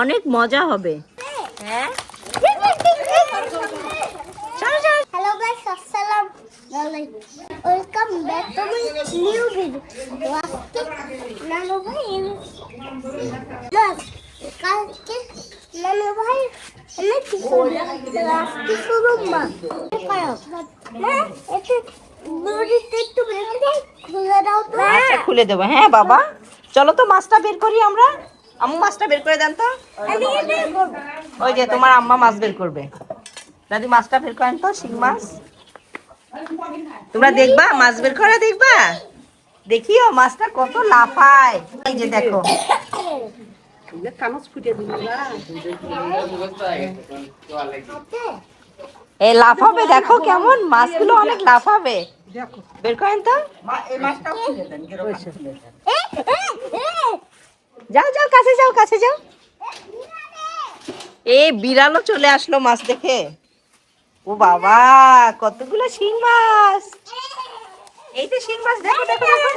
অনেক মজা হবে। হ্যাঁ হ্যালো গাইস, আসসালামু আলাইকুম, welcome back to my new video. আজকে নানু ভাই কালকে নানু ভাই অনেক কিছু আজকে শুরু মা এতে দড়িতে একটু বেঁধে দেয়, খুলে দাও তো। আচ্ছা খুলে দেবো। হ্যাঁ বাবা, চলো তো মাছটা বের করি আমরা। আম্মু মাছটা বের করে দেন তো। ওই যে তোমার আম্মা মাছ বের করবে। দাদি মাছটা বের করেন তো, শিং মাছ। তোমরা দেখবা মাছ বের করা, দেখবা। দেখিও মাছটা কত লাফায়। এই যে দেখো, এই লাফাবে, দেখো কেমন মাছগুলো অনেক লাফাবে। বের করেন তো। যাও যাও, কাছে যাও, কাছে যাও। এ বিড়ালও চলে আসলো মাছ দেখে। ও বাবা, কতগুলো শিং মাছ। এই তো শিং মাছ, দেখো দেখো দেখো।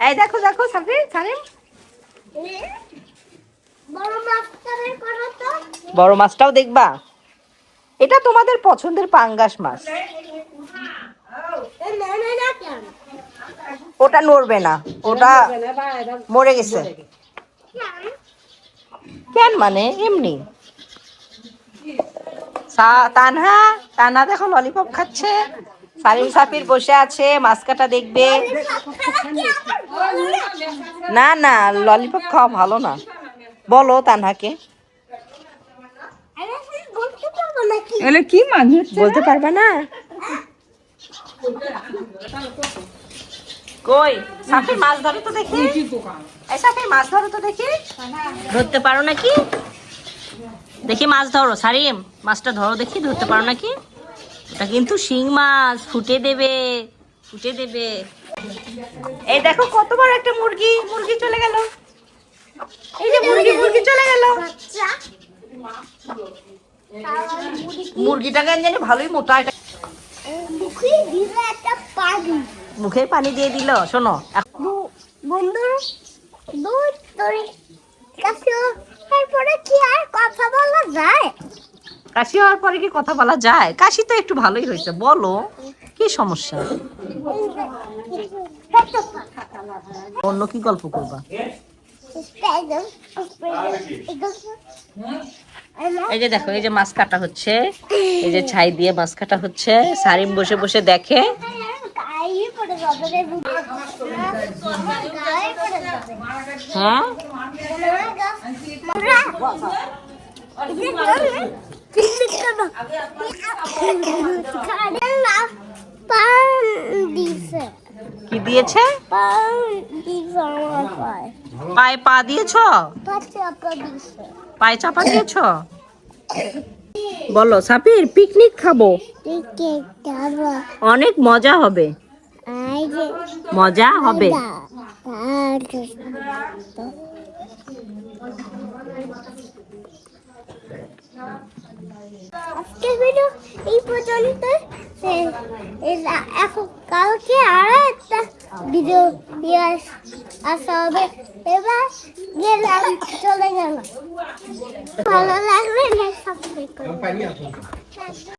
এই দেখো দেখো সাবির, সারিম। বড় মাছটাও দেখবা। এটা তোমাদের পছন্দের পাঙ্গাস মাছ। ওটা নড়বে না, ওটা মরে গেছে। কেন মানে এমনি। তানহা, তানহা দেখো ললিপপ খাচ্ছে। সারিম সাপির বসে আছে, মাছ কাটা দেখবে। না না, ললিপপ খাওয়া ভালো না। বলো তানহাকে। কি মাছ বলতে পারবা না? কই সাপের মাছ ধরো তো দেখি। এই সাপের মাছ ধরো তো দেখি। ধরতে পারো নাকি? দেখি মাছ ধরো। সারিম মাছটা ধরো দেখি, ধরতে পারো নাকি? এটা কিন্তু শিং মাছ, ফুটে দেবে, ফুটে দেবে। এই দেখো কত বড় একটা মুরগি, মুরগি চলে গেল। এই যে মুরগি, মুরগি চলে গেল। মুরগিটাকে জানি ভালোই মোটা। এটা মুখে পানি দিয়ে দিল। শোনো বন্ধু, দুধ তরি কাছে তারপরে কি আর কথা বলা যায়? কাশি হওয়ার পরে কি কথা বলা যায়? কাশি তো একটু ভালোই হয়েছে, বলো কি সমস্যা? অন্য কি গল্প করবা? এই যে দেখো, এই যে মাছ কাটা হচ্ছে, এই যে ছাই দিয়ে মাছ কাটা হচ্ছে। সারিম বসে বসে দেখে। হ্যাঁ কি দিয়েছে? পায়ে পা দিয়েছ? পায়ে চাপা দিয়েছ? বলো সাপির, পিকনিক খাবো, অনেক মজা হবে। মজা হবে। আজকের ভিডিও এই পর্যন্ত। এখন কালকে আরো একটা ভিডিও নিয়ে আসা হবে। এবার গেলাম, চলে গেলাম। ভালো লাগলে সাবস্ক্রাইব করুন।